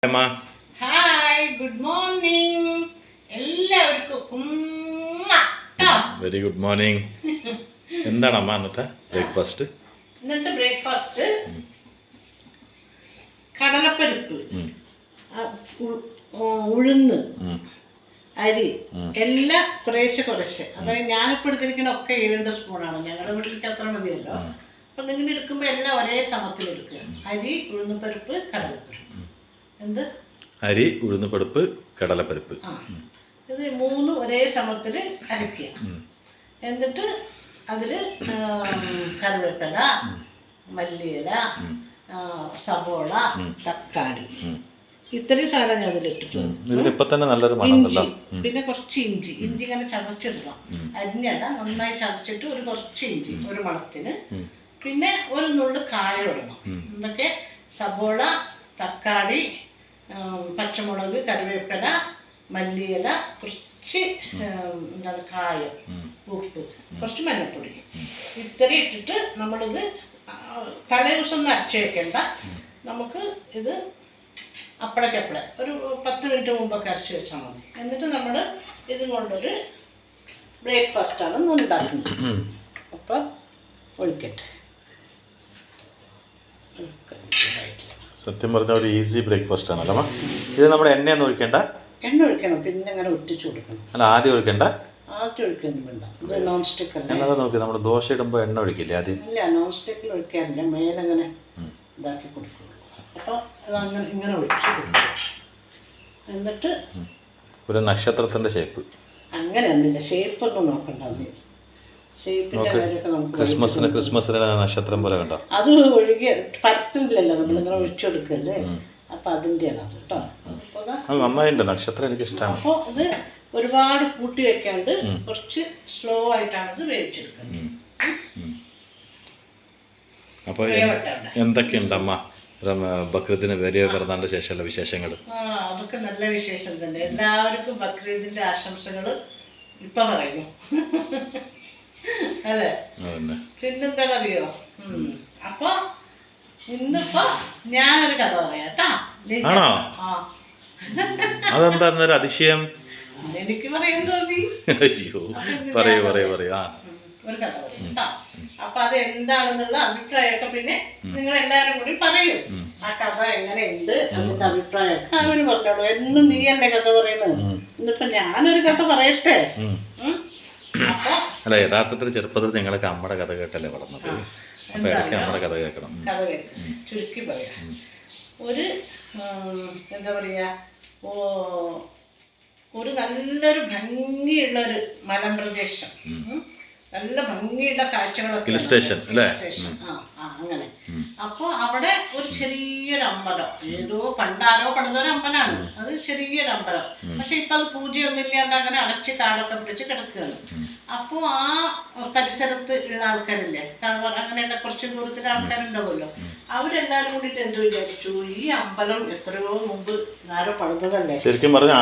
Hi, good morning എല്ലാവർക്കും. Very good morning. എന്താണ് അമ്മ ഇന്നത്തെ ബ്രേക്ക്ഫാസ്റ്റ്? ഇന്നത്തെ ബ്രേക്ക്ഫാസ്റ്റ് കടലപ്പരിപ്പ്, ഉഴുന്ന്, അരി എല്ലാം കുറേശ്ശെ. അതായത് ഞാനിപ്പോൾ എടുത്തിരിക്കുന്ന ഒക്കെ 7 സ്പൂണാണ്. ഞങ്ങളുടെ വീട്ടിലേക്ക് അത്ര മതിയല്ലോ. അപ്പം നിങ്ങൾ എടുക്കുമ്പോൾ എല്ലാം ഒരേ സമത്തിൽ എടുക്കുക. അരി, ഉഴുന്നുപരിപ്പ്, കടലപ്പരിപ്പ്. എന്ത് അരി, ഉഴുന്നുപരിപ്പ്, കടലപ്പരിപ്പ് ഇത് 3 ഒരേ സമത്തിൽ അരയ്ക്കുക. എന്നിട്ട് അതിൽ കറിവേപ്പില, മല്ലിയില, സവോള, തക്കാളി, ഇത്രയും സാധനം ഞാൻ അതിലിട്ടിട്ടുണ്ട്. പിന്നെ കുറച്ച് ഇഞ്ചി ഇങ്ങനെ ചതച്ചിടണം. അരിഞ്ഞല്ല, നന്നായി ചതച്ചിട്ട് കുറച്ച് ഇഞ്ചി ഒരു മണത്തിന്. പിന്നെ ഒരു നുള്ളു കായ ഇടണം. ഇതൊക്കെ സവോള, തക്കാളി, പച്ചമുളക്, കറിവേപ്പില, മല്ലിയില, കുറച്ച് എന്താണ് കായം, ഉപ്പ്, കുറച്ച് മഞ്ഞൾപ്പൊടി, ഇത്രയും ഇട്ടിട്ട് നമ്മളിത് തലേ ദിവസം ഒന്നും അരച്ച് വെക്കേണ്ട. നമുക്ക് ഇത് അപ്പളക്കപ്പളെ ഒരു 10 മിനിറ്റ് മുമ്പൊക്കെ അരച്ച് വെച്ചാൽ മതി. എന്നിട്ട് നമ്മൾ ഇതും കൊണ്ടൊരു ബ്രേക്ക്ഫാസ്റ്റാണ് ഇന്ന് ഉണ്ടാക്കുന്നത്. അപ്പം ഒഴിക്കട്ടെ. സത്യം പറഞ്ഞ ഒരു ഈസി ബ്രേക്ക്ഫാസ്റ്റ് ആണല്ലോ. ഇത് നമ്മുടെ എണ്ണയൊന്നും ഒഴിക്കണ്ട? എണ്ണ ഒഴിക്കണം, പിന്നെ അങ്ങനെ ഒറ്റിച്ചു കൊടുക്കണം. അല്ല, ആദ്യം ഒഴിക്കണ്ട? ആദ്യം ഒഴിക്കൊന്നും വേണ്ട. ഇത് നോൺ സ്റ്റിക്ക് അല്ല. എന്നതാ നോക്കി, നമ്മൾ ദോശ ഇടുമ്പോൾ എണ്ണ ഒഴിക്കില്ലേ ആദ്യം? ഇല്ല, നോൺ സ്റ്റിക്കിൽ ഒഴിക്കാറില്ല, മേലങ്ങനെ ഇതാക്കി കൊടുക്കുള്ളൂ. അപ്പോൾ അതങ്ങനെ ഇങ്ങനെ ഒഴിച്ച് കൊടുക്കും. എന്നിട്ട് ഒരു നക്ഷത്രത്തിൻ്റെ ഷേപ്പ്. അങ്ങനെ ഒന്നുമില്ല, ഷേപ്പൊന്നും നോക്കണ്ട. ക്രിസ്മസിന് നക്ഷത്രം പോലെ കണ്ടോ? അത് ഒഴുകി പരത്തില്ലല്ലോ, നമ്മളിങ്ങനെ ഒഴിച്ചെടുക്കല്ലേ. അപ്പം അതിൻ്റെയാണ് അത് കേട്ടോ. നന്നായിട്ടുണ്ട്, നക്ഷത്രം എനിക്ക് ഇഷ്ടമാണ്. അപ്പോൾ ഇത് ഒരുപാട് കൂട്ടി വെക്കാണ്ട് കുറച്ച് സ്ലോ ആയിട്ടാണ് ഇത് വേവിച്ചെടുക്കുന്നത്. അപ്പോൾ എന്തൊക്കെയുണ്ട് അമ്മ ബക്രീദിന് വലിയ പിറന്നാളിന്റെ ശേഷമുള്ള വിശേഷങ്ങൾ? അതൊക്കെ നല്ല വിശേഷം തന്നെ. എല്ലാവർക്കും ബക്രീദിന്റെ ആശംസകൾ ഇപ്പൊ പറയുന്നു. അല്ലേ? പിന്നെന്താണ് അറിയോ? അപ്പൊ ഇന്നിപ്പോ ഞാനൊരു കഥ പറയാം കേട്ടാ. അതെന്താ അതിശയം? എനിക്ക് പറയാൻ തോന്നി. അയ്യോ, പറയൂ. ഒരു കഥ പറയും കേട്ടോ. അപ്പൊ അത് എന്താണെന്നുള്ള അഭിപ്രായമൊക്കെ പിന്നെ നിങ്ങൾ എല്ലാരും കൂടി പറയൂ. ആ കഥ എങ്ങനെയുണ്ട് അതിന്റെ അഭിപ്രായമൊക്കെ അവര് പറഞ്ഞോളൂ. എന്നും നീയല്ലേ കഥ പറയുന്നത്, ഇന്നിപ്പോ ഞാനൊരു കഥ പറയട്ടെ. അല്ല, യഥാർത്ഥത്തിൽ ചെറുപ്പത്തിൽ ഞങ്ങളൊക്കെ അമ്മയുടെ കഥ കേട്ടല്ലേ വളർന്നത്. അപ്പൊ ഇടയ്ക്ക് അമ്മയുടെ കഥ കേൾക്കണം. ചുരുക്കി പറയാം. ഒരു എന്താ പറയാ, ഒരു നല്ലൊരു ഭംഗിയുള്ളൊരു മലമ്പ്രദേശം, നല്ല ഭംഗിയുള്ള കാഴ്ചകളൊക്കെ, ഹിൽ സ്റ്റേഷൻ അല്ലേ? അങ്ങനെ. അപ്പൊ അവിടെ ഒരു ചെറിയൊരു അമ്പലം, ഏതോ പണ്ടാരോ പണിതൊരു അമ്പലമാണ്. അത് ചെറിയൊരു അമ്പലം. പക്ഷെ ഇപ്പൊ അത് പൂജയൊന്നും ഇല്ലാണ്ട് അങ്ങനെ അടച്ച് കാടൊക്കെ പിടിച്ച് കിടക്കുകയാണ്. അപ്പോൾ ആ പരിസരത്ത് ഉള്ള ആൾക്കാരില്ലേ, അങ്ങനെയുള്ള കുറച്ച് ദൂരത്തിലെ ആൾക്കാരുണ്ടാവുമല്ലോ, അവരെല്ലാരും കൂടിയിട്ട് എന്ത് വിചാരിച്ചു, ഈ അമ്പലം എത്രയോ മുമ്പ് ആരോ പണിതല്ലേ. ശരിക്കും പറഞ്ഞ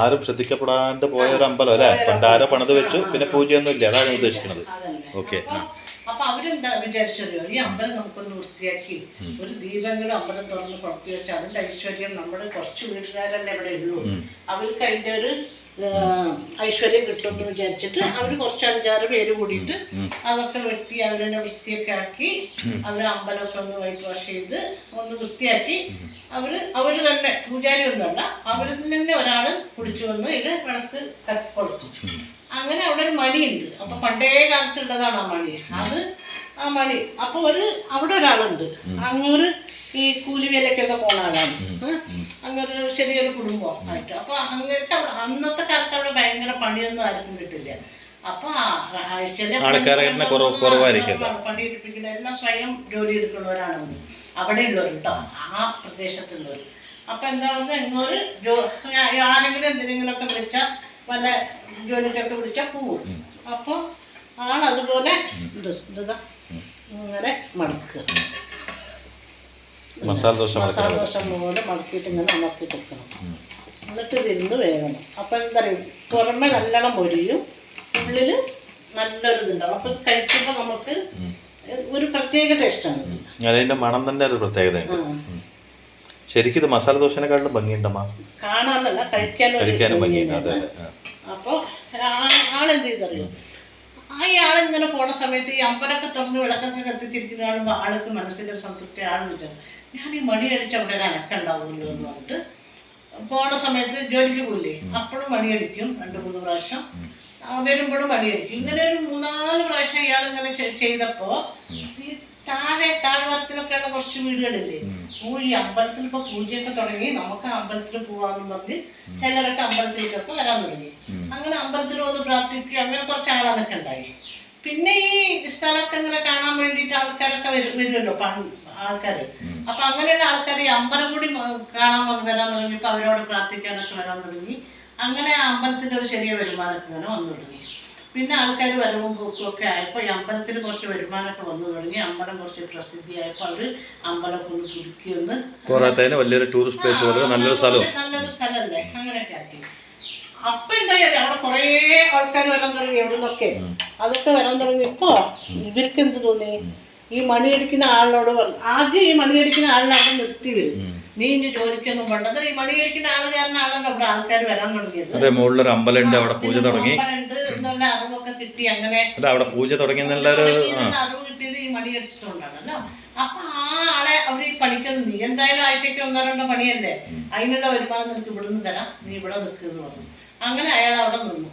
ആരും ശ്രദ്ധിക്കപ്പെടാണ്ട് പോയ ഒരു അമ്പലം അല്ലേ? പണ്ടാരോ പണിത് വെച്ചു, പിന്നെ പൂജയൊന്നും ഇല്ല, അതാണ് ഉദ്ദേശിക്കുന്നത്. ഓക്കെ. അപ്പൊ അവരെന്താ വിചാരിച്ചറിയോ, ഈ അമ്പലം നമുക്കൊന്ന് വൃത്തിയാക്കി ഒരു ദീപങ്ങളും അമ്പലം തുറന്ന് പുറത്തു വെച്ചാൽ അതിന്റെ ഐശ്വര്യം നമ്മുടെ കുറച്ച് വീട്ടുകാരല്ലേ ഇവിടെ ഉള്ളൂ, അവർക്ക് അതിന്റെ ഒരു ഐശ്വര്യം കിട്ടുമെന്ന് വിചാരിച്ചിട്ട് അവർ കുറച്ച് 5-6 പേര് കൂടിയിട്ട് അതൊക്കെ വെട്ടി അവരെ വൃത്തിയൊക്കെ ആക്കി, അവർ അമ്പലമൊക്കെ ഒന്ന് വൈറ്റ് വാഷ് ചെയ്ത് ഒന്ന് വൃത്തിയാക്കി അവര് തന്നെ, പൂജാരി ഒന്നുമല്ല, അവരിൽ തന്നെ ഒരാള് കുടിച്ചു വന്ന് ഇത് വിളക്ക് കൊടുത്തു. അങ്ങനെ അവിടെ ഒരു മണിയുണ്ട്. അപ്പൊ പണ്ടേ കാലത്തുള്ളതാണ് ആ മണി. അപ്പൊ അവിടെ ഒരാളുണ്ട്, അങ്ങൊരു ഈ കൂലിവേലക്കൊക്കെ പോണ ആളാണ്. അങ്ങനെ ചെറിയൊരു കുടുംബം ആയിട്ട്. അപ്പൊ അങ്ങനത്തെ അന്നത്തെ കാലത്ത് അവിടെ ഭയങ്കര പണിയൊന്നും ആർക്കും കിട്ടില്ല. അപ്പൊ പണി എടുപ്പിക്കുന്ന എല്ലാം സ്വയം ജോലി എടുക്കുന്നവരാണ് അവിടെ ഉള്ളവർ കേട്ടോ, ആ പ്രദേശത്തുള്ളവർ. അപ്പൊ എന്താ പറഞ്ഞാൽ ഇങ്ങോട്ട് ആരെങ്കിലും എന്തെങ്കിലുമൊക്കെ വിളിച്ചാൽ, വല്ല ജോലിക്കൊക്കെ വിളിച്ചാൽ പോവും. അപ്പോൾ ആളതുപോലെ ഇങ്ങനെ മടക്കുക, മസാല ദോശ പോലെ മടക്കിയിട്ട് ഇങ്ങനെ അമർത്തി കൊടുക്കണം. എന്നിട്ട് ഇതിരുന്ന് വേകണം. അപ്പം എന്താ പറയുക, പുറമെ നല്ലോണം മൊരിയും, ഉള്ളിൽ നല്ലൊരു ഇതുണ്ടാവും. അപ്പം കഴിക്കുമ്പോൾ നമുക്ക് ഒരു പ്രത്യേക ടേസ്റ്റാണ്. അതിൻ്റെ മണം തന്നെ ഒരു പ്രത്യേകത. ശരിക്കും ഇത് മസാല ദോശനെക്കാട്ടിലും ഭംഗിയുണ്ടമ്മ. കാണാനല്ല കഴിക്കാനും ഭംഗിയുണ്ട്. അതെ അതെ. അപ്പോൾ ആളെന്ത് ചെയ്തറിയോ, ആളിങ്ങനെ പോണ സമയത്ത് ഈ അമ്പലമൊക്കെ തുറന്ന് വിളക്കൊക്കെ കത്തിച്ചിരിക്കുന്ന കാണുമ്പോൾ ആൾക്ക് മനസ്സിലൊരു സംതൃപ്തി. ആൾ വിചാരിച്ചു ഞാൻ ഈ മണി അടിച്ച് അവിടെ ഒരു അനക്കുണ്ടാവുമല്ലോ എന്ന് പറഞ്ഞിട്ട് പോണ സമയത്ത് ജോലിക്ക് പോയില്ലേ, അപ്പോഴും മണിയടിക്കും 2-3 പ്രാവശ്യം, വരുമ്പോഴും മണിയടിക്കും. ഇങ്ങനെ ഒരു 3-4 പ്രാവശ്യം ഇയാൾ ഇങ്ങനെ ചെയ്തപ്പോൾ ഈ താഴ്വാരത്തിലൊക്കെ ഉള്ള കുറച്ച് വീടുകളില്ലേ, ഈ അമ്പലത്തിൽ ഇപ്പോൾ പൂജയൊക്കെ തുടങ്ങി, നമുക്ക് അമ്പലത്തിൽ പോവാന്ന് പറഞ്ഞ് ചിലരൊക്കെ അമ്പലത്തിലേക്കൊക്കെ വരാൻ തുടങ്ങി. അങ്ങനെ അമ്പലത്തിൽ വന്ന് പ്രാർത്ഥിക്കുക, അങ്ങനെ കുറച്ച് ആളാനൊക്കെ ഉണ്ടായി. പിന്നെ ഈ സ്ഥലമൊക്കെ ഇങ്ങനെ കാണാൻ വേണ്ടിയിട്ട് ആൾക്കാരൊക്കെ വരുമല്ലോ ആൾക്കാർ. അപ്പൊ അങ്ങനെയുള്ള ആൾക്കാർ ഈ അമ്പലം കൂടി കാണാൻ വരാൻ തുടങ്ങിയപ്പോൾ അവരോട് പ്രാർത്ഥിക്കാനൊക്കെ വരാൻ തുടങ്ങി. അങ്ങനെ ആ അമ്പലത്തിൻ്റെ ഒരു ചെറിയ വരുമാനമൊക്കെ ഇങ്ങനെ വന്നു തുടങ്ങി. പിന്നെ ആൾക്കാർ വരവും പോക്കും ഒക്കെ ആയപ്പോൾ ഈ അമ്പലത്തിൽ കുറച്ച് വരുമാനമൊക്കെ വന്നു തുടങ്ങി. അമ്പലം കുറച്ച് പ്രസിദ്ധിയായപ്പോൾ അവർ അമ്പലമൊക്കെ ഒന്ന് പുതുക്കിയൊന്ന് വലിയൊരു ടൂറിസ്റ്റ് പ്ലേസ് പോലെ നല്ലൊരു സ്ഥലമല്ലേ, അങ്ങനെയൊക്കെ ആക്കി. അപ്പൊ എന്താ അവിടെ കുറേ ആൾക്കാർ വരാൻ തുടങ്ങി, എവിടെ നിന്നൊക്കെ അതൊക്കെ വരാൻ തുടങ്ങി. ഇപ്പോ ഇവർക്ക് എന്ത് തോന്നി, ഈ മണിയടിക്കുന്ന ആളിനോട് പറഞ്ഞു, ആദ്യം ഈ മണിയടിക്കുന്ന ആളിനെ അവിടെ നിർത്തി വരും, നീ ഇനി ജോലിക്കൊന്നും വേണ്ടത്, ഈ മണിയടിക്കുന്ന ആള് കാരണമാണല്ലോ അവിടെ ആൾക്കാർ വരാൻ തുടങ്ങിയത്. മുകളിലൊരു അമ്പലമുണ്ട്, അവിടെ പൂജ തുടങ്ങി എന്നുള്ള അറിവൊക്കെ കിട്ടി. അങ്ങനെ അവിടെ പൂജ തുടങ്ങി അറിവ് കിട്ടിയത് ഈ മണിയടിച്ചതുകൊണ്ടാണല്ലോ. അപ്പൊ ആ ആളെ അവർ ഈ പണിക്കുന്നത്, നീ എന്തായാലും ആഴ്ചക്ക് 1-2 പണിയല്ലേ, അതിനുള്ള വരുമാനം നിനക്ക് ഇവിടുന്ന് തരാം, നീ ഇവിടെ നിൽക്കുന്നു പറഞ്ഞു. അങ്ങനെ അയാൾ അവിടെ നിന്നു.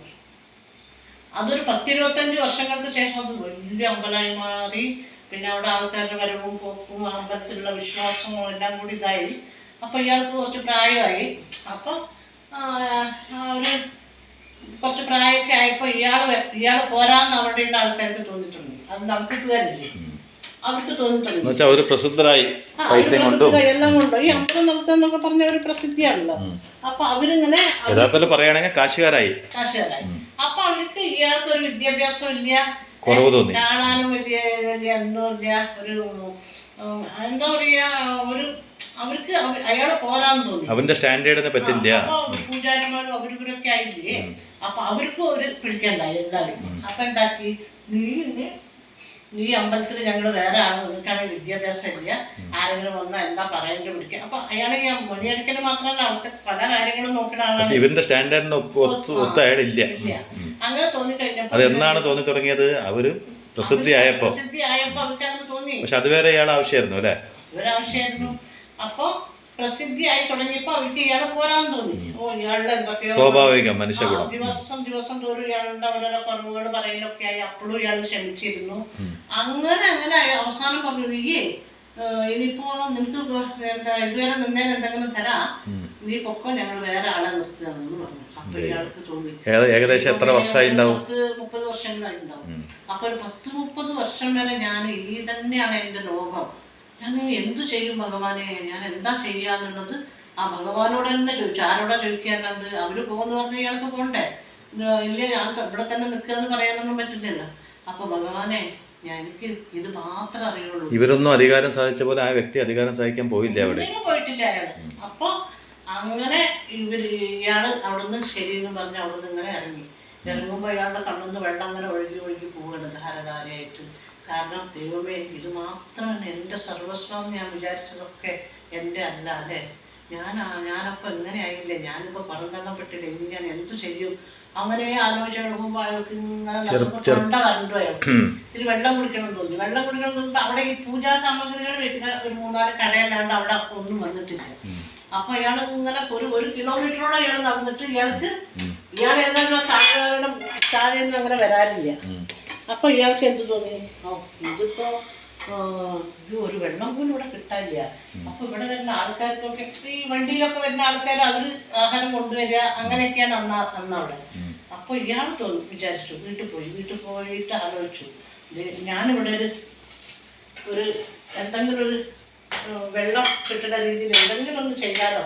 അതൊരു 10-25 വർഷങ്ങൾക്ക് ശേഷം അത് വലിയ അമ്പലമായി മാറി. പിന്നെ അവിടെ ആൾക്കാരുടെ വരവും പോക്കും അമ്പലത്തിലുള്ള വിശ്വാസവും എല്ലാം കൂടി ഇതായി. അപ്പോൾ ഇയാൾക്ക് കുറച്ച് പ്രായമായി. അപ്പോൾ ഒരു കുറച്ച് പ്രായമൊക്കെ ആയപ്പോൾ ഇയാൾ പോരാന്ന് അവരുടെ ആൾക്കാർക്ക് തോന്നിയിട്ടുണ്ട്. അത് നടത്തിട്ടുകാരില്ലേ, അവർക്ക് തോന്നിയിട്ടുണ്ട് അവർ പ്രസിദ്ധരായി, എല്ലാം കൊണ്ടോ ഈ അമ്പലം നടത്തുന്നൊക്കെ പറഞ്ഞ ഒരു പ്രസിദ്ധിയാണല്ലോ. അപ്പൊ അവരിങ്ങനെ പറയുകയാണെങ്കിൽ കാശുകാരായി. അപ്പൊ അവർക്ക് ഇയാൾക്ക് ഒരു വിദ്യാഭ്യാസം ഇല്ല, കാണാനും വലിയ ഒന്നുമില്ല, ഒരു എന്താ പറയാ, ഒരു അവർക്ക് അയാള് പോരാന്ന് തോന്നി. അവന്റെ സ്റ്റാൻഡേർഡിനെ പറ്റില്ല. പൂജാരിമാരും അവരിവരൊക്കെ ആയില്ലേ, അപ്പൊ അവർക്കും ഒരു പിടിക്കണ്ടായി എല്ലാവരും. അപ്പൊ എന്താക്കി, നീ അമ്പലത്തിൽ ഞങ്ങൾ വേറെ ആണ്, നിനക്കാണെങ്കിൽ വിദ്യാഭ്യാസം ഇല്ല, ആരെങ്കിലും വന്നാൽ എന്താ പറയേണ്ടത് പിടിക്കുക. അപ്പൊ അയാളെ ഈ മണിയടിക്കൽ മാത്രമല്ല അവിടുത്തെ പല കാര്യങ്ങളും നോക്കുന്ന ആളാണ്. ഇവന്റെ സ്റ്റാൻഡേർഡിന് ഒത്തയാളില്ല. അങ്ങനെ തോന്നിക്കഴിഞ്ഞപ്പോൾ അത് എന്നാണ് തോന്നി തുടങ്ങിയത്, അവര് പ്രസിദ്ധിയായപ്പോ അവർക്ക് അങ്ങനെ തോന്നി. പക്ഷെ അതുവരെ ഇയാൾ ആവശ്യമായിരുന്നു അല്ലേ, ഇവരാവശ്യമായിരുന്നു. അപ്പൊ പ്രസിദ്ധിയായി തുടങ്ങിയപ്പോ അവർക്ക് ഇയാളെ പോരാന്ന് തോന്നി. ഇയാളുടെ എന്തൊക്കെയോ സ്വാഭാവികം മനുഷ്യഗുണം. ദിവസം തോറും ഇയാളുടെ ഓരോരോ കുറവുകൾ പറയലൊക്കെ ആയി. അപ്പോഴും ഇയാൾ ക്ഷമിച്ചിരുന്നു. അങ്ങനെ അവസാനം പറഞ്ഞു, നീയേ ഇനിയിപ്പോ നിനക്ക് എന്താ ഇതുവരെ നിന്നേന് എന്തെങ്കിലും തരാം, നീ പൊക്കോ, ഞങ്ങൾ വേറെ ആളെ നിർത്തുകയെന്ന് പറഞ്ഞു. അപ്പൊ ഇയാൾക്ക് തോന്നി ഏകദേശം എത്ര വർഷമായി ഉണ്ടാവും, 30 വർഷങ്ങളായി ഉണ്ടാവും. അപ്പൊ ഒരു 10-30 വർഷം വരെ ഞാൻ ഈ തന്നെയാണ് എന്റെ ലോകം, ഞാൻ എന്തു ചെയ്യും ഭഗവാനെ, ഞാൻ എന്താ ചെയ്യാന്നുള്ളത് ആ ഭഗവാനോട് തന്നെ ചോദിച്ചു. ആരോടാ ചോദിക്കാനുണ്ട്, അവര് പോകുന്ന പറഞ്ഞാൽ ഇയാൾക്ക് പോകണ്ടേ, ഇല്ല ഞാൻ ഇവിടെ തന്നെ നിൽക്കുക എന്ന് പറയാനൊന്നും പറ്റില്ലല്ലോ. അപ്പൊ ഭഗവാനെ എനിക്ക് ഇത് മാത്രമേ അറിയുള്ളൂ. ഇവരൊന്നും അധികാരം സാധിച്ച പോലെ ആ വ്യക്തി അധികാരം സാധിക്കാൻ പോയില്ല, അവിടെ പോയിട്ടില്ല അയാള്. അപ്പൊ അങ്ങനെ ഇയാള് അവിടുന്ന് ശരിയെന്ന് പറഞ്ഞ് അവിടുന്ന് ഇങ്ങനെ ഇറങ്ങുമ്പോ അയാളുടെ കണ്ണിന്ന് വെള്ളം അങ്ങനെ ഒഴുകി പോവുകയാണ് ധാരധാരയായിട്ട്. കാരണം ദൈവമേ, ഇത് മാത്രമാണ് എൻ്റെ സർവസ്വം, ഞാൻ വിചാരിച്ചതൊക്കെ എൻ്റെ അല്ല അല്ലേ, ഞാനപ്പോൾ എങ്ങനെ ആയില്ലേ, ഞാനിപ്പോൾ പറഞ്ഞപ്പെട്ടില്ല, ഇനി ഞാൻ എന്തു ചെയ്യും. അങ്ങനെ ആലോചിച്ച് കിടക്കുമ്പോൾ അയാൾക്ക് ഇങ്ങനെ തൊണ്ട കണ്ടു. അയാൾക്ക് ഇത്തിരി വെള്ളം കുടിക്കണം തോന്നി. വെള്ളം കുടിക്കണം തോന്നുമ്പോൾ അവിടെ ഈ പൂജാ സാമഗ്രികൾ വെക്കുന്ന ഒരു 3-4 കടയല്ലാണ്ട് അവിടെ ഒന്നും വന്നിട്ടില്ല. അപ്പൊ അയാൾ ഇങ്ങനെ ഒരു കിലോമീറ്ററോളം അയാൾ നടന്നിട്ട് ഇയാൾ ഏതായാലും താഴെയൊന്നും അങ്ങനെ വരാറില്ല. അപ്പൊ ഇയാൾക്ക് എന്ത് തോന്നി, ഇതിപ്പോ ഒരു വെള്ളം പോലും ഇവിടെ കിട്ടാനില്ല. അപ്പൊ ഇവിടെ വരുന്ന ആൾക്കാർക്കൊക്കെ ഈ വണ്ടിയിലൊക്കെ വരുന്ന ആൾക്കാർ അവര് ആഹാരം കൊണ്ടുവരിക, അങ്ങനെയൊക്കെയാണ് അന്നവിടെ. അപ്പൊ ഇയാൾ വിചാരിച്ചു, വീട്ടിൽ പോയിട്ട് ആലോചിച്ചു, ഞാനിവിടെ ഒരു എന്തെങ്കിലും ഒരു വെള്ളം കിട്ടുന്ന രീതിയിൽ എന്തെങ്കിലും ഒന്ന് ചെയ്യാലോ.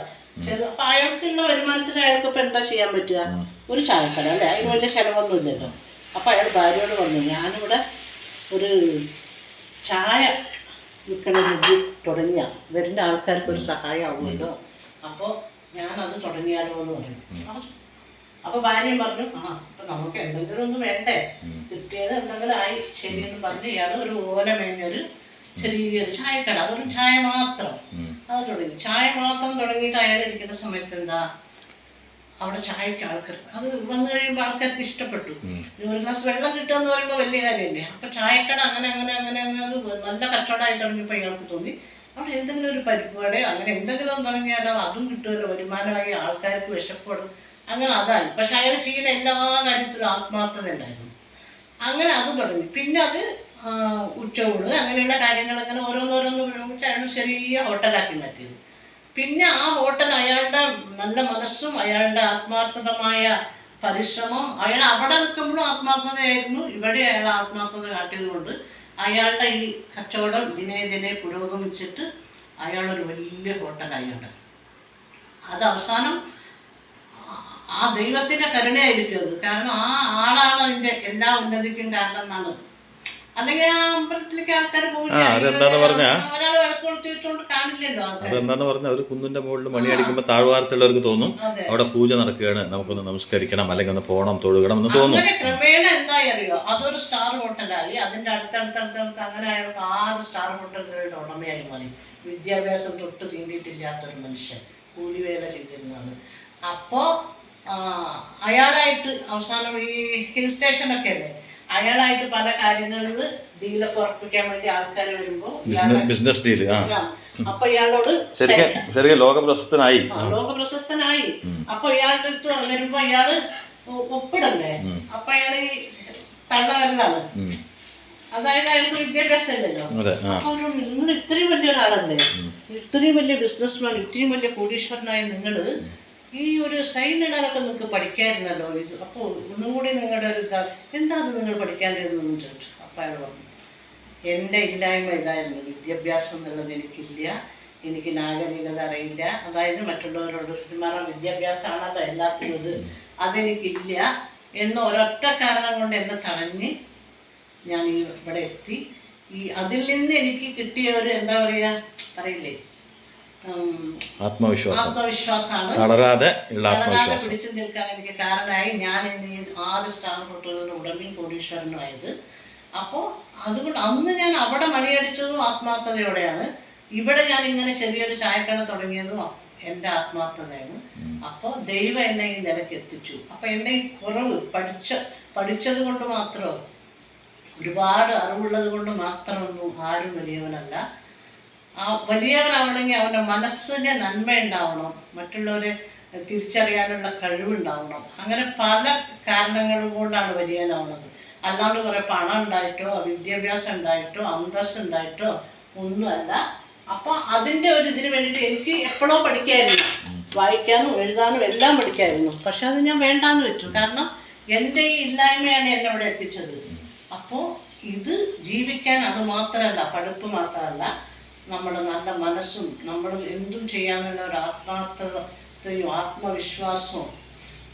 അപ്പൊ അയാൾക്കുള്ള വരുമാനത്തിൽ അയാൾക്ക് ഇപ്പൊ എന്താ ചെയ്യാൻ പറ്റുക, ഒരു ചായക്കട അല്ലേ, അതിന് വലിയ ചെലവൊന്നും ഇല്ലല്ലോ. അപ്പം അയാൾ ഭാര്യയോട് പറഞ്ഞു, ഞാനിവിടെ ഒരു ചായ വിൽക്കണ രുചി തുടങ്ങിയ വരുന്ന ആൾക്കാർക്ക് ഒരു സഹായം ആവുമല്ലോ, അപ്പോൾ ഞാനത് തുടങ്ങിയാലോ എന്ന് പറഞ്ഞു. അപ്പോൾ ഭാര്യയും പറഞ്ഞു, അപ്പം നമുക്ക് എന്തെങ്കിലും ഒന്ന് വേണ്ടേ, കിട്ടിയത് എന്തെങ്കിലും ആയി ശരിയെന്ന് പറഞ്ഞ് ഇയാൾ ഒരു ഓല മേഞ്ഞൊരു ചെറിയൊരു ചായക്കട, അതൊരു ചായ മാത്രം. അത് തുടങ്ങി ചായ മാത്രം തുടങ്ങിയിട്ട് അയാൾ ഇരിക്കുന്ന സമയത്ത് എന്താ അവിടെ ചായക്ക് ആൾക്കാർ അത് വന്നു കഴിയുമ്പോൾ ആൾക്കാർക്ക് ഇഷ്ടപ്പെട്ടു. ഒരു ഗ്ലാസ് വെള്ളം കിട്ടുക എന്ന് പറയുമ്പോൾ വലിയ കാര്യമല്ലേ. അപ്പൊ ചായക്കട അങ്ങനെ അങ്ങനെ അങ്ങനെ അങ്ങനെ നല്ല കച്ചവടമായി തുടങ്ങിയപ്പോൾ ഇയാൾക്ക് തോന്നി അവിടെ എന്തെങ്കിലും ഒരു പരിപാടിയോ അങ്ങനെ എന്തെങ്കിലും തുടങ്ങിയാലോ അതും കിട്ടുമല്ലോ, വരുമാനമായി, ആൾക്കാർക്ക് വിശപ്പെടും, അങ്ങനെ അതായി. പക്ഷെ അയാൾ ചെയ്യുന്ന എല്ലാ കാര്യത്തിലും ആത്മാർത്ഥത ഉണ്ടായിരുന്നു. അങ്ങനെ അത് തുടങ്ങി. പിന്നെ അത് ഉച്ചയൂണ് അങ്ങനെയുള്ള കാര്യങ്ങൾ അങ്ങനെ ഓരോന്നോരോന്ന് ഉപയോഗിച്ച് അയാൾ ചെറിയ ഹോട്ടലാക്കി മാറ്റിയത്. പിന്നെ ആ ഹോട്ടൽ അയാളുടെ നല്ല മനസ്സും അയാളുടെ ആത്മാർത്ഥതമായ പരിശ്രമം, അയാൾ അവിടെ നിൽക്കുമ്പോഴും ആത്മാർത്ഥതയായിരുന്നു, ഇവിടെ അയാൾ ആത്മാർത്ഥത കാട്ടിയതുകൊണ്ട് അയാളുടെ ഈ കച്ചവടം ദിനേ ദിനെ പുരോഗമിച്ചിട്ട് അയാളൊരു വലിയ ഹോട്ടലായി അവിടെ. അത് അവസാനം ആ ദൈവത്തിൻ്റെ കരുണയായിരിക്കും അത്. കാരണം ആ ആളാണ് അതിൻ്റെ എല്ലാ ഉന്നതിക്കും കാരണം എന്നാണ്. അല്ലെങ്കിൽ ആ അമ്പലത്തിലേക്ക് ആൾക്കാർ പോയില്ല, ഒരാൾ വിളക്ക് കൊളുത്തിയിട്ടുണ്ട് കാണില്ലല്ലോ. അതെന്താന്ന് പറഞ്ഞാൽ ഒരു കുന്നിന്റെ മുകളിൽ മണി അടിക്കുമ്പോൾ താഴ്വാരത്തുള്ളവർക്ക് തോന്നും അവിടെ പൂജ നടക്കുകയാണ്, നമുക്കൊന്ന് നമസ്കരിക്കണം അല്ലെങ്കിൽ ഒന്ന് പോകണം തൊഴുകണം എന്ന് തോന്നും. അങ്ങനെ ക്രമേണ എന്തായി അറിയോ, അതൊരു സ്റ്റാർ ഹോട്ടലായി. അതിന്റെ അടുത്തടുത്തടുത്തടുത്ത് അങ്ങനെ അയാൾക്ക് 6 സ്റ്റാർ ഹോട്ടലുകളുടെ ഉടമയായി മാറി. വിദ്യാഭ്യാസം തൊട്ട് തീണ്ടിയിട്ടില്ലാത്തൊരു മനുഷ്യൻ, കൂലിവേല ചെയ്തിരുന്നതാണ്. അപ്പോൾ അയാളായിട്ട് അവസാനം ഈ ഹിൽ സ്റ്റേഷനൊക്കെ അല്ലേ, അയാളായിട്ട് പല കാര്യങ്ങളിൽ ഡീലൊക്കെ ഉറപ്പിക്കാൻ വേണ്ടി ആൾക്കാർ വരുമ്പോൾ ബിസിനസ് ഡീൽ. അപ്പൊ ഇയാളോട് ലോകപ്രശസ്തനായി. അപ്പൊ ഇയാളുടെ അടുത്ത് വരുമ്പോ ഇയാള് ഒപ്പിടല്ലേ. അപ്പൊ അയാള് ഈ തള്ളവരലാണ്, അതായത് അയാൾക്ക് വിദ്യാഭ്യാസം ഇല്ലല്ലോ. അപ്പൊ അവരോട് നിങ്ങൾ ഇത്രയും വലിയ ഒരാളല്ലേ, ഇത്രയും വലിയ ബിസിനസ്മാൻ, ഇത്രയും വലിയ കോടീശ്വരനായ നിങ്ങള് ഈ ഒരു സൈൻ ഇടാനൊക്കെ നിങ്ങൾക്ക് പഠിക്കാമായിരുന്നല്ലോ. ഇത് അപ്പോൾ ഒന്നും കൂടി നിങ്ങളുടെ ഒരു എന്താ അത് നിങ്ങൾ പഠിക്കാണ്ടിരുന്നെന്ന് ചോദിച്ചു. അപ്പം അയാൾ പറഞ്ഞു എൻ്റെ ഇല്ലായ്മ ഇതായിരുന്നു, വിദ്യാഭ്യാസം എന്നുള്ളത് എനിക്കില്ല, എനിക്ക് നാഗരികത അറിയില്ല, അതായത് മറ്റുള്ളവരോട് പെരുമാറാൻ വിദ്യാഭ്യാസമാണല്ലോ എല്ലാത്തിനും ഇത്, അതെനിക്കില്ല എന്ന ഒരൊറ്റ കാരണം കൊണ്ട് എന്നെ തടഞ്ഞ് ഞാൻ ഇവിടെ എത്തി. അതിൽ നിന്ന് എനിക്ക് കിട്ടിയ ഒരു എന്താ പറയുക അറിയില്ലേ, ആത്മവിശ്വാസമാണ്. തളരാതെ പിടിച്ചു നിൽക്കാൻ എനിക്ക് കാരണമായി. ഞാൻ ഇന്ന് 6 സ്റ്റാർ ഹോട്ടലുകളുടെ ഉടമയും കോടീശ്വരനുമായത്. അപ്പോൾ അതുകൊണ്ട് അന്ന് ഞാൻ അവിടെ മണിയടിച്ചതും ആത്മാർത്ഥതയോടെയാണ്, ഇവിടെ ഞാൻ ഇങ്ങനെ ചെറിയൊരു ചായക്കട തുടങ്ങിയതും എൻ്റെ ആത്മാർത്ഥതയാണ്. അപ്പോൾ ദൈവം എന്നെ ഈ നിലയ്ക്ക് എത്തിച്ചു. അപ്പോൾ എൻ്റെ ഈ കുറവ് പഠിച്ചത് കൊണ്ട് മാത്രമോ ഒരുപാട് അറിവുള്ളത് കൊണ്ട് മാത്രമൊന്നും ആരും വലിയവനല്ല. ആ വലിയവനാവണമെങ്കിൽ അവൻ്റെ മനസ്സിന് നന്മ ഉണ്ടാവണം, മറ്റുള്ളവരെ തിരിച്ചറിയാനുള്ള കഴിവുണ്ടാവണം. അങ്ങനെ പല കാരണങ്ങളും കൊണ്ടാണ് വലിയവനാവുന്നത്. അല്ലാണ്ട് കുറേ പണം ഉണ്ടായിട്ടോ വിദ്യാഭ്യാസം ഉണ്ടായിട്ടോ അന്തസ്സ് ഉണ്ടായിട്ടോ ഒന്നുമല്ല. അപ്പോൾ അതിൻ്റെ ഒരു ഇതിന് വേണ്ടിയിട്ട് എനിക്ക് എപ്പോഴോ പഠിക്കായിരുന്നു, വായിക്കാനും എഴുതാനും എല്ലാം പഠിക്കായിരുന്നു. പക്ഷെ അത് ഞാൻ വേണ്ടാന്ന് വെച്ചു. കാരണം എൻ്റെ ഈ ഇല്ലായ്മയാണ് എന്നെ ഇവിടെ എത്തിച്ചത്. അപ്പോൾ ഇത് ജീവിക്കാൻ അത് മാത്രമല്ല, പഠിപ്പ് മാത്രമല്ല, നമ്മുടെ നല്ല മനസ്സും നമ്മൾ എന്തും ചെയ്യാനുള്ള ഒരു ആത്മാർത്ഥതയും ആത്മവിശ്വാസവും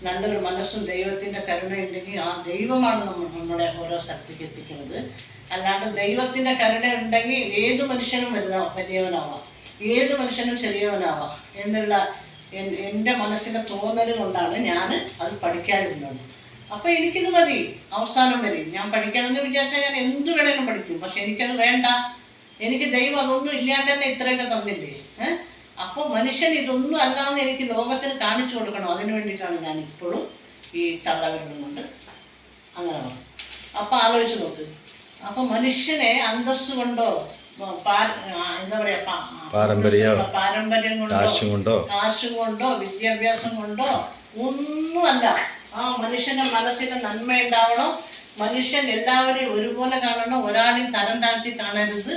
നല്ലൊരു മനസ്സും ദൈവത്തിൻ്റെ കരുണയുണ്ടെങ്കിൽ ആ ദൈവമാണ് നമ്മുടെ ഓരോ ശക്തിക്ക് എത്തിക്കുന്നത്. അല്ലാണ്ട് ദൈവത്തിൻ്റെ കരുണ ഉണ്ടെങ്കിൽ ഏത് മനുഷ്യനും വലിയവനാവാം, ഏത് മനുഷ്യനും ചെറിയവനാവാം എന്നുള്ള എൻ്റെ മനസ്സിലെ തോന്നൽ കൊണ്ടാണ് ഞാൻ അത് പഠിക്കാതിരുന്നത്. അപ്പോൾ എനിക്കിത് മതി, അവസാനം വരെ ഞാൻ പഠിക്കണമെന്ന് വിചാരിച്ചാൽ ഞാൻ എന്ത് വേണേലും പഠിക്കും. പക്ഷെ എനിക്കത് വേണ്ട, എനിക്ക് ദൈവം അതൊന്നും ഇല്ലാണ്ട് തന്നെ ഇത്രയൊക്കെ തന്നില്ലേ. അപ്പോൾ മനുഷ്യൻ ഇതൊന്നും അല്ലാന്ന് എനിക്ക് ലോകത്തിന് കാണിച്ചു കൊടുക്കണം. അതിനു വേണ്ടിയിട്ടാണ് ഞാൻ ഇപ്പോഴും ഈ തള്ളവരുന്നുണ്ട് അങ്ങനെ പറഞ്ഞു. അപ്പോൾ ആലോചിച്ച് നോക്ക്, അപ്പോൾ മനുഷ്യനെ അന്തസ്സ് കൊണ്ടോ എന്താ പറയുക പാരമ്പര്യം കൊണ്ടോ കാശ് കൊണ്ടോ വിദ്യാഭ്യാസം കൊണ്ടോ ഒന്നുമല്ല. ആ മനുഷ്യന്റെ മനസ്സിന് നന്മ ഉണ്ടാവണം, മനുഷ്യൻ എല്ലാവരെയും ഒരുപോലെ കാണണം, ഒരാളെയും തരം താഴ്ത്തി കാണരുത്.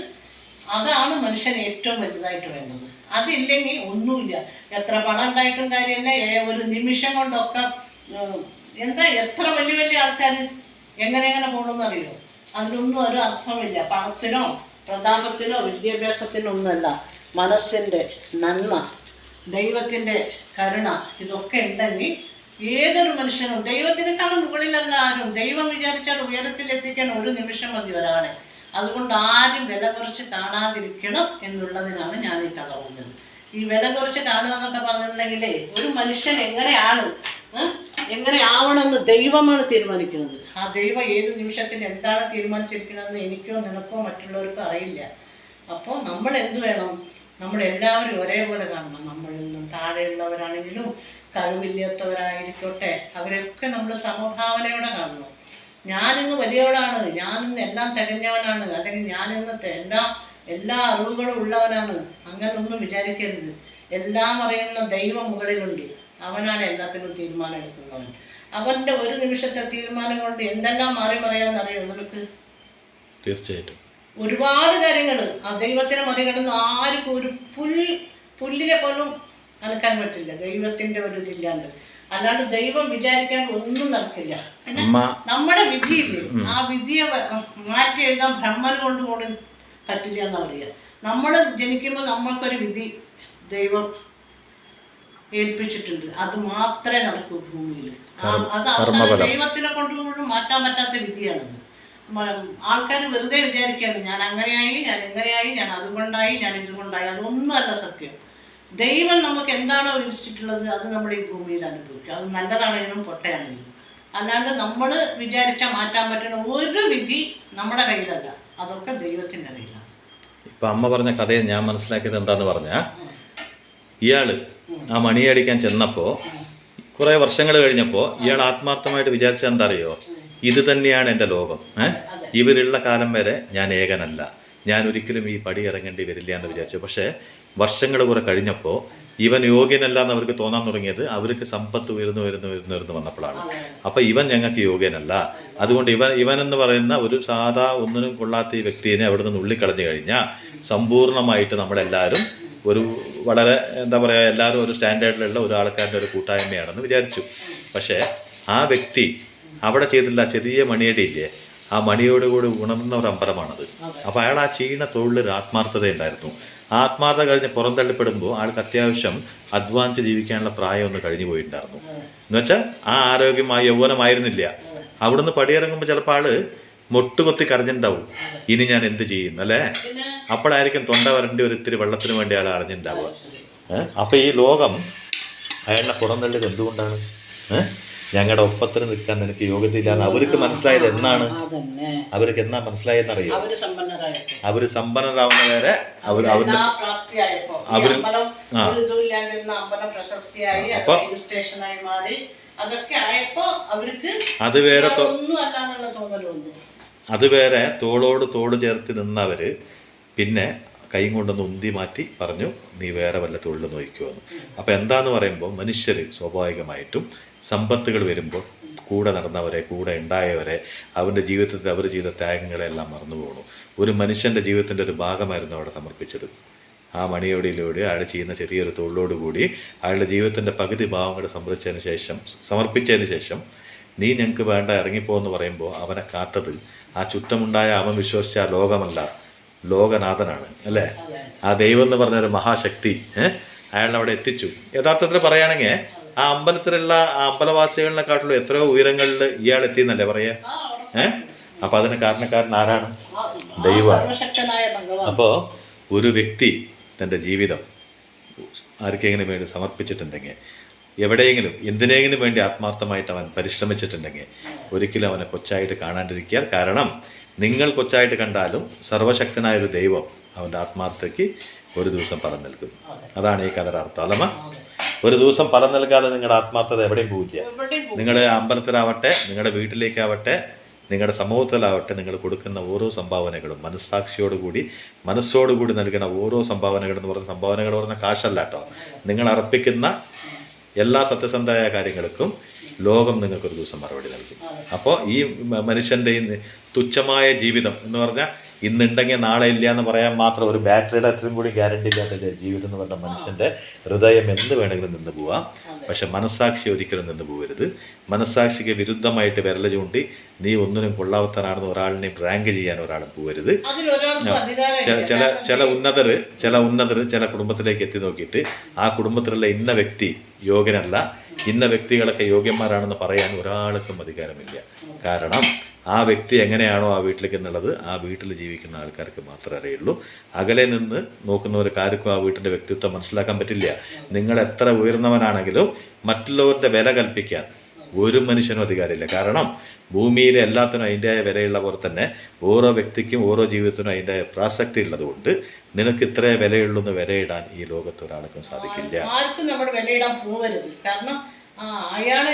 അതാണ് മനുഷ്യന് ഏറ്റവും വലുതായിട്ട് വേണ്ടത്. അതില്ലെങ്കിൽ ഒന്നുമില്ല. എത്ര പണം ഉണ്ടായിട്ടും കാര്യമില്ല. ഒരു നിമിഷം കൊണ്ടൊക്കെ എത്ര വലിയ വലിയ ആൾക്കാർ എങ്ങനെ പോകണമെന്ന് അറിയോ? അതിനൊന്നും ഒരു അർത്ഥമില്ല. പണത്തിനോ പ്രതാപത്തിനോ വിദ്യാഭ്യാസത്തിനോ ഒന്നുമല്ല. മനസ്സിൻ്റെ നന്മ, ദൈവത്തിൻ്റെ കരുണ, ഇതൊക്കെ ഉണ്ടെങ്കിൽ ഏതൊരു മനുഷ്യനും ദൈവത്തിനേക്കാളും മുകളിലല്ല ആരും. ദൈവം വിചാരിച്ചാൽ ഉയരത്തിലെത്തിക്കാൻ ഒരു നിമിഷം മതി ഒരാളെ. അതുകൊണ്ട് ആരും വില കുറച്ച് കാണാതിരിക്കണം എന്നുള്ളതിനാണ് ഞാൻ ഈ കഥ പറഞ്ഞത്. ഈ വില കുറച്ച് കാണുക എന്നൊക്കെ പറഞ്ഞിട്ടുണ്ടെങ്കിലേ ഒരു മനുഷ്യൻ എങ്ങനെ ആവണമെന്ന് ദൈവമാണ് തീരുമാനിക്കുന്നത്. ആ ദൈവം ഏത് നിമിഷത്തിൽ എന്താണ് തീരുമാനിച്ചിരിക്കണമെന്ന് എനിക്കോ നിനക്കോ മറ്റുള്ളവർക്കോ അറിയില്ല. അപ്പോൾ നമ്മൾ എന്ത് വേണം? നമ്മളെല്ലാവരും ഒരേപോലെ കാണണം. നമ്മളിൽ നിന്നും താഴെയുള്ളവരാണെങ്കിലും കഴിവില്ലാത്തവരായിരിക്കട്ടെ, അവരൊക്കെ നമ്മൾ സമഭാവനയോടെ കാണണം. ഞാനിന്ന് വലിയവളാണ്, ഞാനിന്ന് എല്ലാം തികഞ്ഞവനാണ്, അല്ലെങ്കിൽ ഞാനിന്ന് എല്ലാ അറിവുകളും ഉള്ളവനാണ്, അങ്ങനൊന്നും വിചാരിക്കരുത്. എല്ലാം അറിയുന്ന ദൈവം മുകളിലുണ്ട്. അവനാണ് എല്ലാത്തിനും തീരുമാനം എടുക്കുന്നവൻ. അവൻ്റെ ഒരു നിമിഷത്തെ തീരുമാനം കൊണ്ട് എന്തെല്ലാം മാറി മറിയാമെന്നറിയോ നിനക്ക്? തീർച്ചയായിട്ടും ഒരുപാട് കാര്യങ്ങൾ ആ ദൈവത്തിനെ മറികടന്ന് ആർക്കും ഒരു പുല്ലിനെ പോലും അനക്കാൻ പറ്റില്ല, ദൈവത്തിൻ്റെ ഒരു ഇതില്ലാണ്ട്. അല്ലാണ്ട് ദൈവം വിചാരിക്കാൻ ഒന്നും നടക്കില്ല. പിന്നെ നമ്മുടെ വിധിയില്ലേ, ആ വിധിയെ മാറ്റി എഴുതാൻ ബ്രഹ്മന് കൊണ്ട് പോലും പറ്റില്ല എന്നാ പറയുക. നമ്മൾ ജനിക്കുമ്പോൾ നമ്മൾക്കൊരു വിധി ദൈവം ഏൽപ്പിച്ചിട്ടുണ്ട്, അത് മാത്രമേ നടക്കൂ ഭൂമിയിൽ. അത് അവസാനം ദൈവത്തിനെ കൊണ്ടുപോലും മാറ്റാൻ പറ്റാത്ത വിധിയാണത്. ആൾക്കാർ വെറുതെ വിചാരിക്കുകയാണ് ഞാൻ അങ്ങനെയായി, ഞാൻ ഇങ്ങനെയായി, ഞാൻ അതുകൊണ്ടായി, ഞാൻ ഇതുകൊണ്ടായി. അതൊന്നുമല്ല സത്യം. ദൈവം നമുക്ക് എന്താണോ വിധിച്ചിട്ടുള്ളത് അത് നമ്മുടെ ഈ ഭൂമിയിൽ അനുഭവിക്കും. അത് നല്ലതാണെങ്കിലും പൊട്ടയാണെങ്കിലും. അല്ലാണ്ട് നമ്മൾ വിചാരിച്ചാൽ മാറ്റാൻ പറ്റുന്ന ഒരു വിധി നമ്മുടെ കയ്യിലല്ല, അതൊക്കെ ദൈവത്തിൻ്റെ കയ്യിലാണ്. ഇപ്പം അമ്മ പറഞ്ഞ കഥയെ ഞാൻ മനസ്സിലാക്കിയത് എന്താന്ന് പറഞ്ഞാൽ, ഇയാള് ആ മണിയടിക്കാൻ ചെന്നപ്പോൾ കുറേ വർഷങ്ങൾ കഴിഞ്ഞപ്പോൾ ഇയാൾ ആത്മാർത്ഥമായിട്ട് വിചാരിച്ച എന്താ അറിയോ, ഇത് തന്നെയാണ് എൻ്റെ ലോകം, ഇവരുള്ള കാലം വരെ ഞാൻ ഏകനല്ല, ഞാൻ ഒരിക്കലും ഈ പടി ഇറങ്ങേണ്ടി വരില്ല എന്ന് വിചാരിച്ചു. പക്ഷേ വർഷങ്ങൾ കുറെ കഴിഞ്ഞപ്പോൾ ഇവൻ യോഗ്യനല്ല എന്ന് അവർക്ക് തോന്നാൻ തുടങ്ങിയത് അവർക്ക് സമ്പത്ത് ഉയർന്നു വന്നപ്പോഴാണ്. അപ്പം ഇവൻ ഞങ്ങൾക്ക് യോഗ്യനല്ല, അതുകൊണ്ട് ഇവൻ എന്ന് പറയുന്ന ഒരു സാധാ ഒന്നിനും കൊള്ളാത്ത ഈ വ്യക്തിയെ അവിടെ നിന്ന് ഉള്ളിക്കളഞ്ഞു കഴിഞ്ഞാൽ സമ്പൂർണ്ണമായിട്ട് നമ്മളെല്ലാവരും ഒരു വളരെ എന്താ പറയുക, എല്ലാവരും ഒരു സ്റ്റാൻഡേർഡിലുള്ള ഒരു ആൾക്കാരുടെ ഒരു കൂട്ടായ്മയാണെന്ന് വിചാരിച്ചു. പക്ഷേ ആ വ്യക്തി അവിടെ ചെയ്തില്ല, ചെറിയ മണിയടിയില്ലേ, ആ മണിയോടുകൂടി ഉണർന്ന ഒരു അമ്പലമാണത്. അപ്പോൾ അയാൾ ആ ചെയ്യുന്ന തൊഴിലൊരു ആത്മാർത്ഥത ഉണ്ടായിരുന്നു. ആത്മാർത്ഥത കഴിഞ്ഞ് പുറന്തള്ളപ്പെടുമ്പോൾ ആൾക്ക് അത്യാവശ്യം അധ്വാനിച്ച് ജീവിക്കാനുള്ള പ്രായം ഒന്ന് കഴിഞ്ഞു പോയിട്ടുണ്ടായിരുന്നു. എന്നുവെച്ചാൽ ആ ആരോഗ്യമായ യൗവനമായിരുന്നില്ല. അവിടുന്ന് പടിയിറങ്ങുമ്പോൾ ചിലപ്പോൾ ആള് മൊട്ടുകൊത്തി കരഞ്ഞിട്ടുണ്ടാവും, ഇനി ഞാൻ എന്ത് ചെയ്യും അല്ലേ. അപ്പോഴായിരിക്കും തൊണ്ട വരണ്ടി ഒരു ഇത്തിരി വെള്ളത്തിന് വേണ്ടി അയാൾ അറിഞ്ഞിട്ടുണ്ടാവുക. അപ്പം ഈ ലോകം അയാളുടെ പുറന്തള്ളിയത് എന്തുകൊണ്ടാണ്? ഞങ്ങളുടെ ഒപ്പത്തിന് നിൽക്കാൻ നിനക്ക് യോഗ്യതയില്ലാന്ന് അവർക്ക് മനസ്സിലായത് എന്നാണ്? അവർക്ക് എന്നാ മനസ്സിലായെന്നറിയോ? അവര് സമ്പന്നരാവുന്ന വരെ അവർ അതുവരെ തോളോട് തോട് ചേർത്ത് നിന്നവര് പിന്നെ കൈ കൊണ്ടൊന്ന് ഉന്തി മാറ്റി പറഞ്ഞു, നീ വേറെ വല്ല തൊഴിൽ നോക്കുമെന്ന്. അപ്പം എന്താന്ന് പറയുമ്പോൾ മനുഷ്യർ സ്വാഭാവികമായിട്ടും സമ്പത്തുകൾ വരുമ്പോൾ കൂടെ നടന്നവരെ, കൂടെ ഉണ്ടായവരെ, അവൻ്റെ ജീവിതത്തിൽ അവർ ചെയ്ത ത്യാഗങ്ങളെല്ലാം മറന്നു പോകണം. ഒരു മനുഷ്യൻ്റെ ജീവിതത്തിൻ്റെ ഒരു ഭാഗമായിരുന്നു അവിടെ സമർപ്പിച്ചത്. ആ മണിയോടിയിലൂടെ അയാൾ ചെയ്യുന്ന ചെറിയൊരു തൊഴിലോടുകൂടി അയാളുടെ ജീവിതത്തിൻ്റെ പകുതി ഭാവങ്ങൾ സമർപ്പിച്ചതിന് ശേഷം നീ ഞങ്ങൾക്ക് വേണ്ട ഇറങ്ങിപ്പോന്ന് പറയുമ്പോൾ അവനെ കാത്തത് ആ ചുറ്റമുണ്ടായ അവൻ വിശ്വസിച്ച ആ ലോകമല്ല, ലോകനാഥനാണ് അല്ലേ. ആ ദൈവം എന്ന് പറഞ്ഞൊരു മഹാശക്തി അയാളെ അവിടെ എത്തിച്ചു. യഥാർത്ഥത്തിൽ പറയുകയാണെങ്കിൽ ആ അമ്പലത്തിലുള്ള ആ അമ്പലവാസികളിനെക്കാട്ടുള്ള എത്രയോ ഉയരങ്ങളിൽ ഇയാൾ എത്തിയെന്നല്ലേ പറയാ. അപ്പൊ അതിന് കാരണക്കാരൻ ആരാണ്? ദൈവമാണ്. അപ്പോൾ ഒരു വ്യക്തി തൻ്റെ ജീവിതം ആർക്കെങ്കിലും വേണ്ടി സമർപ്പിച്ചിട്ടുണ്ടെങ്കിൽ, എവിടെയെങ്കിലും എന്തിനെങ്കിലും വേണ്ടി ആത്മാർത്ഥമായിട്ട് അവൻ പരിശ്രമിച്ചിട്ടുണ്ടെങ്കിൽ ഒരിക്കലും അവനെ കൊച്ചായിട്ട് കാണാണ്ടിരിക്കുക. കാരണം നിങ്ങൾ കൊച്ചായിട്ട് കണ്ടാലും സർവശക്തനായൊരു ദൈവം അവൻ്റെ ആത്മാർത്ഥതയ്ക്ക് ഒരു ദിവസം ഫലം നൽകും. അതാണ് ഈ കഥയുടെ അർത്ഥം. അല്ലമ്മ, ഒരു ദിവസം ഫലം നൽകാതെ നിങ്ങളുടെ ആത്മാർത്ഥത എവിടെയും പോവില്ല. നിങ്ങളുടെ അമ്പലത്തിലാവട്ടെ, നിങ്ങളുടെ വീട്ടിലേക്കാവട്ടെ, നിങ്ങളുടെ സമൂഹത്തിലാവട്ടെ, നിങ്ങൾ കൊടുക്കുന്ന ഓരോ സംഭാവനകളും മനസ്സോടുകൂടി നൽകുന്ന ഓരോ സംഭാവനകളെന്ന് പറഞ്ഞ സംഭാവനകൾ പറഞ്ഞ കാശല്ല കേട്ടോ. നിങ്ങൾ അർപ്പിക്കുന്ന എല്ലാ സത്യസന്ധമായ കാര്യങ്ങൾക്കും ലോകം നിങ്ങൾക്കൊരു ദിവസം മറുപടി നൽകും. അപ്പോൾ ഈ മനുഷ്യൻ്റെ ഈ തുച്ഛമായ ജീവിതം എന്ന് പറഞ്ഞാൽ ഇന്നുണ്ടെങ്കിൽ നാളെ ഇല്ല എന്ന് പറയാൻ മാത്രം ഒരു ബാറ്ററിയുടെ അത്രയും കൂടി ഗ്യാരണ്ടി ഇല്ലാത്ത ജീവിതം എന്ന് പറഞ്ഞ മനുഷ്യൻ്റെ ഹൃദയം എന്ത് വേണമെങ്കിലും നിന്ന് പോവാം. പക്ഷെ മനസ്സാക്ഷി ഒരിക്കലും നിന്ന് പോകരുത്. മനസ്സാക്ഷിക്ക് വിരുദ്ധമായിട്ട് വിരൽ ചൂണ്ടി നീ ഒന്നിനും കൊള്ളാവത്തനാണെന്ന് ഒരാളിനെയും റാങ്ക് ചെയ്യാൻ ഒരാളും പോകരുത്. ചില ഉന്നതർ ചില കുടുംബത്തിലേക്ക് എത്തി നോക്കിയിട്ട് ആ കുടുംബത്തിലുള്ള ഇന്ന വ്യക്തി യോഗ്യനല്ല, ഇന്ന വ്യക്തികളൊക്കെ യോഗ്യന്മാരാണെന്ന് പറയാൻ ഒരാൾക്കും അധികാരമില്ല. കാരണം ആ വ്യക്തി എങ്ങനെയാണോ ആ വീട്ടിലേക്ക് എന്നുള്ളത് ആ വീട്ടിൽ ജീവിക്കുന്ന ആൾക്കാർക്ക് മാത്രമേ അറിയുള്ളൂ. അകലെ നിന്ന് നോക്കുന്നവർക്കാർക്കും ആ വീട്ടിൻ്റെ വ്യക്തിത്വം മനസ്സിലാക്കാൻ പറ്റില്ല. നിങ്ങൾ എത്ര ഉയർന്നവനാണെങ്കിലും മറ്റുള്ളവരുടെ വില കൽപ്പിക്കാൻ ഒരു മനുഷ്യനും അധികാരമില്ല. കാരണം ഭൂമിയിലെ എല്ലാത്തിനും അതിൻ്റെതായ വിലയുള്ള പോലെ തന്നെ ഓരോ വ്യക്തിക്കും ഓരോ ജീവിതത്തിനും അതിൻ്റെ പ്രാസക്തി ഉള്ളതുകൊണ്ട് നിനക്ക് ഇത്രേ വിലയുള്ളൂ എന്ന് വിലയിടാൻ ഈ ലോകത്ത് ഒരാൾക്കും സാധിക്കില്ല. ആർക്കും നമ്മൾ വിലയിടാൻ പോകരുത്. കാരണം അയാള്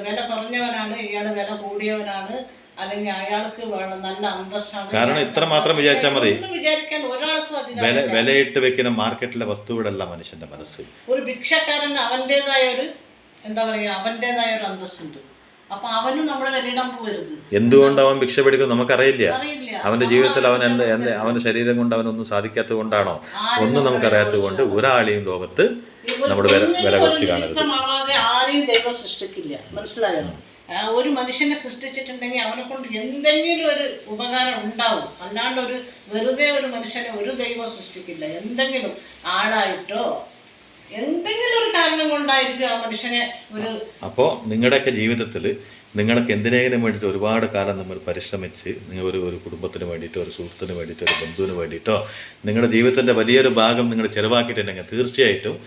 വില കുറഞ്ഞവനാണ്, ഇയാള് വില കൂടിയവനാണ്, അല്ലെങ്കിൽ അയാൾക്ക് നല്ല അന്തസ്സാണ്. കാരണം ഇത്ര മാത്രം വിചാരിച്ചാൽ മതി, വിചാരിക്കാൻ ഒരാൾക്കും അധികം. വിലയിട്ട് വെക്കുന്ന മാർക്കറ്റിലെ വസ്തുവിടല്ല മനുഷ്യന്റെ മനസ്സ്. ഒരു ഭിക്ഷക്കാരന് അവൻ്റെതായ ഒരു എന്താ പറയുക, അവൻ്റെതായ ഒരു അന്തസ്സുണ്ട്. അപ്പൊ അവനും നമ്മുടെ വിലയിടാൻ പോകരുത്. എന്തുകൊണ്ട് അവൻ ഭിക്ഷ പിടിക്കും നമുക്കറിയില്ല. അവന്റെ ജീവിതത്തിൽ അവൻ അവന്റെ ശരീരം കൊണ്ട് അവനൊന്നും സാധിക്കാത്തത് കൊണ്ടാണോ? ഒന്നും നമുക്കറിയാത്തത് കൊണ്ട് ഒരാളെയും ലോകത്ത് നമ്മുടെ വില കുറച്ച് കാണരുത്. ആരെയും ദൈവം സൃഷ്ടിക്കില്ല, മനസ്സിലായോ? ഒരു മനുഷ്യനെ സൃഷ്ടിച്ചിട്ടുണ്ടെങ്കിൽ അവനെ കൊണ്ട് എന്തെങ്കിലും ഒരു ഉപകാരം ഉണ്ടാവും. അല്ലാണ്ട് ഒരു വെറുതെ ഒരു മനുഷ്യനെ ഒരു ദൈവം സൃഷ്ടിക്കില്ല. എന്തെങ്കിലും ആളായിട്ടോ എന്തെങ്കിലും ഒരു കാരണം കൊണ്ടായിരിക്കും ആ മനുഷ്യനെ ഒരു. അപ്പോൾ നിങ്ങളുടെയൊക്കെ ജീവിതത്തിൽ നിങ്ങൾക്ക് എന്തിനേലും വേണ്ടിയിട്ട് ഒരുപാട് കാലം നമ്മൾ പരിശ്രമിച്ച് നിങ്ങൾ ഒരു കുടുംബത്തിന് വേണ്ടിയിട്ടോ ഒരു സുഹൃത്തിന് വേണ്ടിയിട്ടോ ഒരു ബന്ധുവിന് വേണ്ടിയിട്ടോ നിങ്ങളുടെ ജീവിതത്തിൻ്റെ വലിയൊരു ഭാഗം നിങ്ങൾ ചിലവാക്കിയിട്ടുണ്ടെങ്കിൽ തീർച്ചയായിട്ടും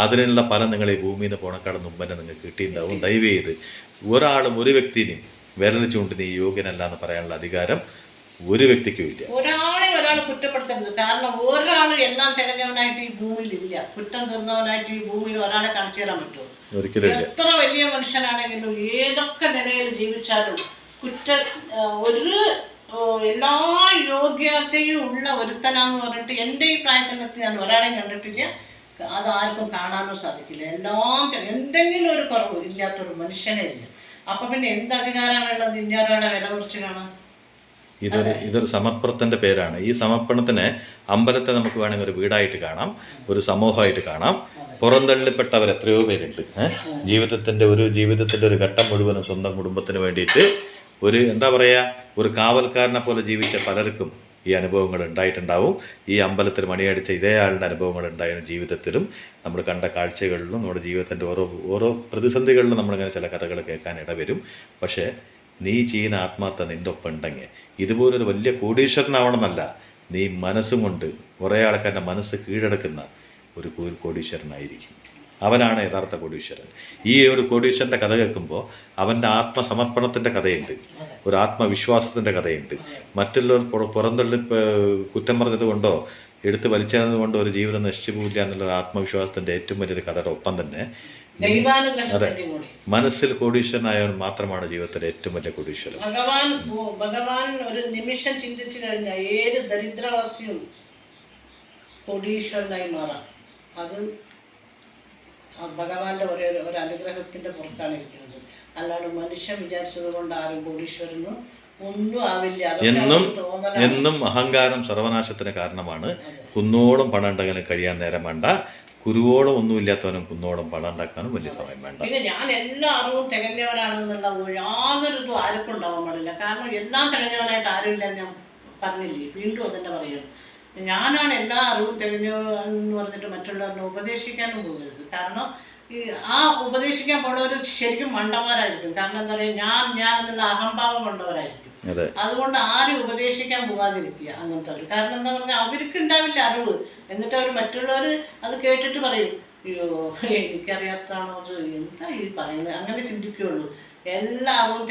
അതിനുള്ള ഫലം നിങ്ങൾ ഈ ഭൂമിയിൽ നിന്ന് പോണക്കാളും മുമ്പ് തന്നെ നിങ്ങൾക്ക് കിട്ടിയിട്ടുണ്ടാവും. ദയവ് ചെയ്ത് ഒരാളും ഒരു വ്യക്തിനെയും വിരൽ ചൂണ്ടി നീ യോഗ്യനല്ല എന്ന് പറയാനുള്ള അധികാരം ഒരു വ്യക്തിക്കും ഇല്ല. ഒരാൾ കുറ്റപ്പെടുത്തരുത്. കാരണം ഒരാൾ എല്ലാം തികഞ്ഞവനായിട്ട് ഈ ഭൂമിയിൽ ഇല്ല. കുറ്റം തീർന്നവനായിട്ട് ഈ ഭൂമിയിൽ ഒരാളെ കാണിച്ചു തരാൻ പറ്റുമോ? ഒരിക്കലും ഇല്ല. എത്ര വലിയ മനുഷ്യനാണെങ്കിലും ഏതൊക്കെ നിലയിൽ ജീവിച്ചാലും ഒരു എല്ലാ യോഗ്യതയും ഉള്ള ഒരുത്തനാന്ന് പറഞ്ഞിട്ട് എൻ്റെ ഈ പ്രായത്തിനകത്ത് ഞാൻ ഒരാളെയും കണ്ടിട്ടില്ല. അതാർക്കും കാണാനും സാധിക്കില്ല. എല്ലാം എന്തെങ്കിലും ഒരു കുറവ് ഇല്ലാത്തൊരു മനുഷ്യനെ ഇല്ല. അപ്പൊ പിന്നെ എന്ത് അധികാരമാണുള്ളത് ഇന്ത്യയുടെ വില കുറിച്ച് കാണാൻ? ഇതൊരു സമർപ്പണത്തിൻ്റെ പേരാണ്. ഈ സമർപ്പണത്തിന് അമ്പലത്തെ നമുക്ക് വേണമെങ്കിൽ ഒരു വീടായിട്ട് കാണാം, ഒരു സമൂഹമായിട്ട് കാണാം. പുറന്തള്ളപ്പെട്ടവർ എത്രയോ പേരുണ്ട്. ജീവിതത്തിൻ്റെ ഒരു ഘട്ടം മുഴുവനും സ്വന്തം കുടുംബത്തിന് വേണ്ടിയിട്ട് ഒരു എന്താ പറയുക, ഒരു കാവൽക്കാരനെ പോലെ ജീവിച്ച പലർക്കും ഈ അനുഭവങ്ങൾ ഉണ്ടായിട്ടുണ്ടാവും. ഈ അമ്പലത്തിൽ മണിയടിച്ച ഇതേ ആളുടെ അനുഭവങ്ങൾ ഉണ്ടായിരുന്നു ജീവിതത്തിലും. നമ്മൾ കണ്ട കാഴ്ചകളിലും നമ്മുടെ ജീവിതത്തിൻ്റെ ഓരോ പ്രതിസന്ധികളിലും നമ്മളിങ്ങനെ ചില കഥകൾ കേൾക്കാൻ ഇടവരും. പക്ഷേ നീ ചെയ്യുന്ന ആത്മാർത്ഥത നിൻ്റെ ഒപ്പം ഉണ്ടെങ്കിൽ ഇതുപോലൊരു വലിയ കോടീശ്വരനാവണമെന്നല്ല, നീ മനസ്സും കൊണ്ട് കുറേ ആൾക്കാരുടെ മനസ്സ് കീഴടക്കുന്ന ഒരു കോടീശ്വരനായിരിക്കും. അവനാണ് യഥാർത്ഥ കോടീശ്വരൻ. ഈ ഒരു കോടീശ്വരൻ്റെ കഥ കേൾക്കുമ്പോൾ അവൻ്റെ ആത്മസമർപ്പണത്തിൻ്റെ കഥയുണ്ട്, ഒരു ആത്മവിശ്വാസത്തിൻ്റെ കഥയുണ്ട്. മറ്റുള്ളവർ പുറന്തള്ളി കുറ്റം പറഞ്ഞത് കൊണ്ടോ എടുത്ത് വലിച്ചത് കൊണ്ടോ ഒരു ജീവിതം നശിച്ചു പോവില്ല എന്നുള്ള ആത്മവിശ്വാസത്തിൻ്റെ ഏറ്റവും വലിയൊരു കഥയുടെ ഒപ്പം തന്നെ അതെ, മനസ്സിൽ കോടീശ്വരനായവൻ മാത്രമാണ് ജീവിതത്തിലെ ഏറ്റവും വലിയ കോടീശ്വരൻ. ഭഗവാൻ ഒരു നിമിഷം ചിന്തിച്ചു കഴിഞ്ഞാൽ ഏത് ദരിദ്രവാസിയും കോടീശ്വരനായി മാറാം. അത് ഭഗവാന്റെ ഒരു അനുഗ്രഹത്തിന്റെ പുറത്താണ് ഇരിക്കുന്നത്. അല്ലാണ്ട് മനുഷ്യൻ വിചാരിച്ചത് കൊണ്ട് ആരും കോടീശ്വരനും ഒന്നും ആവില്ല. എന്നും അഹങ്കാരം സർവനാശത്തിന് കാരണമാണ്. കുന്നോളം പണം ഉണ്ടെങ്കിലും കഴിയാൻ നേരം വേണ്ട, കുരുവോളം ഒന്നുമില്ലാത്തവനും കുന്നോളം പണം ഉണ്ടാക്കാനും വലിയ സമയം വേണ്ട. പിന്നെ ഞാൻ എല്ലാ അറിവും തികഞ്ഞവനാണെന്നുള്ള യാതൊരു ഇതും ആർക്കും ഉണ്ടാവാൻ പാടില്ല. കാരണം എല്ലാം തികഞ്ഞവനായിട്ട് ആരുമില്ല ഞാൻ പറഞ്ഞില്ലേ, വീണ്ടും അതെന്നെ പറയുന്നു. ഞാനാണ് എല്ലാ അറിവും തികഞ്ഞവനെന്ന് പറഞ്ഞിട്ട് മറ്റുള്ളവരെ ഉപദേശിക്കാനും പോകരുത്. കാരണം ആ ഉപദേശിക്കാൻ പോണവർ ശരിക്കും മണ്ടന്മാരായിരിക്കും. കാരണം എന്താ പറയുക, ഞാൻ എന്നുള്ള അഹംഭാവം കൊണ്ടവരായിരിക്കും. അതുകൊണ്ട് ആരും ഉപദേശിക്കാൻ പോകാതിരിക്കുക അങ്ങനത്തെ ഒരു. കാരണം എന്താ പറഞ്ഞാൽ അവർക്ക് ഉണ്ടാവില്ല അറിവ്. എന്നിട്ട് അവർ മറ്റുള്ളവർ അത് കേട്ടിട്ട് പറയും, അയ്യോ എനിക്കറിയാത്താണോ അത്, എന്താ ഈ പറയുന്നത്, അങ്ങനെ ചിന്തിക്കുകയുള്ളൂ. എല്ലാ അറിവും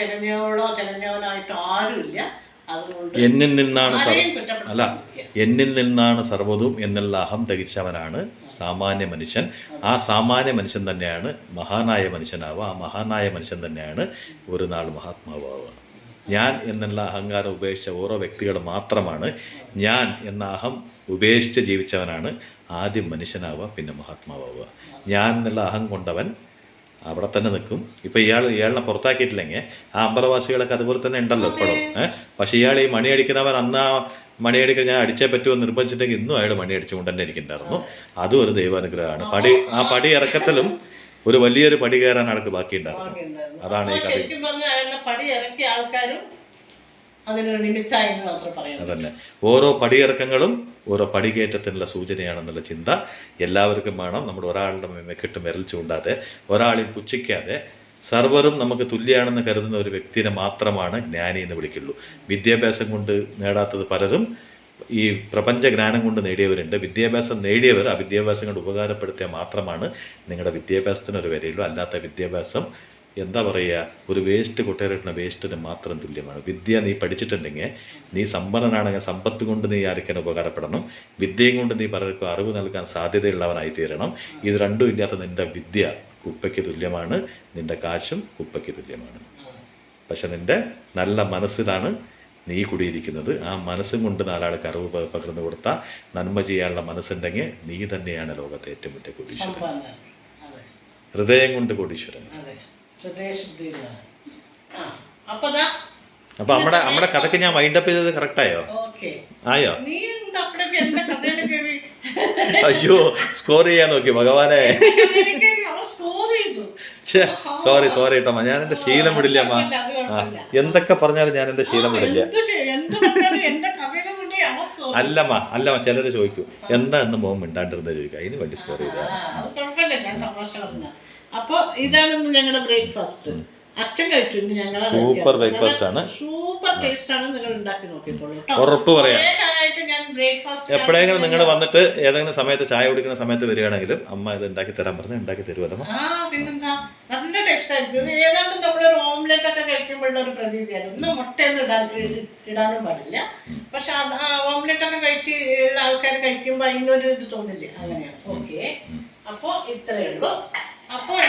തികഞ്ഞവനായിട്ടോ ആരുമില്ല. എന്നിൽ നിന്നാണ് സർവ്വതും എന്നുള്ള അഹം തികച്ചവനാണ് സാമാന്യ മനുഷ്യൻ. ആ സാമാന്യ മനുഷ്യൻ തന്നെയാണ് മഹാനായ മനുഷ്യനാവുക. ആ മഹാനായ മനുഷ്യൻ തന്നെയാണ് ഒരു നാൾ മഹാത്മാവാവുക. ഞാൻ എന്നുള്ള അഹങ്കാരം ഉപേക്ഷിച്ച ഓരോ വ്യക്തികൾ മാത്രമാണ്. ഞാൻ എന്ന അഹം ഉപേക്ഷിച്ച് ജീവിച്ചവനാണ് ആദ്യം മനുഷ്യനാവുക, പിന്നെ മഹാത്മാവാവുക. ഞാൻ എന്നുള്ള അഹം കൊണ്ടവൻ അവിടെ തന്നെ നിൽക്കും. ഇപ്പം ഇയാളിനെ പുറത്താക്കിയിട്ടില്ലെങ്കിൽ ആ അമ്പലവാസികളൊക്കെ അതുപോലെ തന്നെ ഉണ്ടല്ലോ ഇപ്പോഴും. പക്ഷേ ഇയാൾ ഈ മണിയടിക്കുന്നവൻ അന്ന് ആ മണിയടിക്കാൻ ഞാൻ അടിച്ചേ പറ്റുമോ നിർബന്ധിച്ചിട്ടുണ്ടെങ്കിൽ ഇന്നും അയാൾ മണി അടിച്ചുകൊണ്ട് തന്നെ ഇരിക്കുന്നുണ്ടായിരുന്നു. അതും ഒരു ദൈവാനുഗ്രഹമാണ്. ആ പടി ഇറക്കത്തിലും ഒരു വലിയൊരു പടി കയറാൻ ആൾക്ക് ബാക്കിയുണ്ടായിരുന്നു. അതാണ് ഈ കഥ. അതന്നെ, ഓരോ പടിയിറക്കങ്ങളും ഓരോ പടികയറ്റത്തിനുള്ള സൂചനയാണെന്നുള്ള ചിന്ത എല്ലാവർക്കും വേണം. നമ്മുടെ ഒരാളുടെ മെക്കിട്ട് വിരൽ ചൂണ്ടാതെ, ഒരാളെയും പുച്ഛിക്കാതെ, സർവരും നമുക്ക് തുല്യമാണെന്ന് കരുതുന്ന ഒരു വ്യക്തിനെ മാത്രമാണ് ജ്ഞാനി എന്ന് വിളിക്കുള്ളൂ. വിദ്യാഭ്യാസം കൊണ്ട് നേടാത്തത് പലരും ഈ പ്രപഞ്ച ജ്ഞാനം കൊണ്ട് നേടിയവരുണ്ട്. വിദ്യാഭ്യാസം നേടിയവർ ആ വിദ്യാഭ്യാസം കൊണ്ട് ഉപകാരപ്പെടുത്തിയാൽ മാത്രമാണ് നിങ്ങളുടെ വിദ്യാഭ്യാസത്തിനൊരു വിലയുള്ളൂ. അല്ലാത്ത വിദ്യാഭ്യാസം എന്താ പറയുക, ഒരു വേസ്റ്റ് കൊട്ടയിലിട്ടുന്ന വേസ്റ്റിന് മാത്രം തുല്യമാണ്. വിദ്യ നീ പഠിച്ചിട്ടുണ്ടെങ്കിൽ, നീ സമ്പന്നനാണെങ്കിൽ സമ്പത്ത് കൊണ്ട് നീ ആർക്കും ഉപകാരപ്പെടണം, വിദ്യയും കൊണ്ട് നീ പലർക്കും അറിവ് നൽകാൻ സാധ്യതയുള്ളവനായി തീരണം. ഇത് രണ്ടും ഇല്ലാത്ത നിൻ്റെ വിദ്യ കുപ്പയ്ക്ക് തുല്യമാണ്, നിൻ്റെ കാശും കുപ്പയ്ക്ക് തുല്യമാണ്. പക്ഷെ നിൻ്റെ നല്ല മനസ്സിലാണ് നീ കുടിയിരിക്കുന്നത്. ആ മനസ്സും കൊണ്ട് നാലാൾക്ക് അറിവ് പകർന്നു കൊടുത്താൽ, നന്മ ചെയ്യാനുള്ള മനസ്സുണ്ടെങ്കിൽ നീ തന്നെയാണ് ലോകത്തെ ഏറ്റവും വലിയ കോടീശ്വരൻ. ഹൃദയം കൊണ്ട് കോടീശ്വരൻ. അപ്പൊ നമ്മുടെ കഥക്ക് ഞാൻ വൈൻഡപ്പ് ചെയ്തത് കറക്റ്റായോ? ആയോ? അയ്യോ, സ്കോർ ചെയ്യാൻ നോക്കി ഭഗവാനെ. സോറി കേട്ടോ, ഞാൻ എൻ്റെ ശീലം വിടില്ല അമ്മ. എന്തൊക്കെ പറഞ്ഞാലും ഞാൻ എൻ്റെ ശീലം വിടില്ല. അല്ലമ്മ ചിലര് ചോദിക്കും എന്താ എന്ന് മോൻ മിണ്ടാണ്ടിരുന്ന ചോദിക്കും, അതിന് വേണ്ടി സ്കോർ ചെയ്ത. അപ്പൊ ഇതാണ് ഞങ്ങളുടെ ബ്രേക്ക്ഫാസ്റ്റ്. അച്ഛൻ കഴിച്ചു. സൂപ്പർ ബ്രേക്ക്ഫാസ്റ്റ് ആണ്, സൂപ്പർ ടേസ്റ്റ് ആണ്. നിങ്ങൾ ഉണ്ടാക്കി നോക്കിക്കോളൂ. ഉറപ്പ് പറയാം. ഞാൻ ബ്രേക്ക്ഫാസ്റ്റ് എപ്പോഴെങ്കിലും നിങ്ങൾ വന്നിട്ട് ഏതെങ്കിലും സമയത്ത് ചായ കുടിക്കുന്ന സമയത്ത് വരികയാണെങ്കിലും അമ്മ ഇത് ഉണ്ടാക്കി തരാൻ പറഞ്ഞാൽ ഉണ്ടാക്കി തരുമല്ലോ. പിന്നെന്താ, നല്ല ടേസ്റ്റ് ആയിരിക്കും. ഏതാണ്ട് നമ്മളൊരു ഓംലെറ്റ് ഒക്കെ കഴിക്കുമ്പോഴുള്ള ഒരു പ്രതീതിയാണ്. ഒന്നും മുട്ടയൊന്നും ഇടാനും പാടില്ല. പക്ഷെ ഓംലെറ്റ് ഒക്കെ കഴിച്ച് ആൾക്കാർ കഴിക്കുമ്പോൾ അതിനൊരു ഇത് തോന്നില്ലേ, അങ്ങനെയാണ്. ഓക്കെ, അപ്പോൾ ഇത്രയേ ഉള്ളൂ. അപ്പോൾ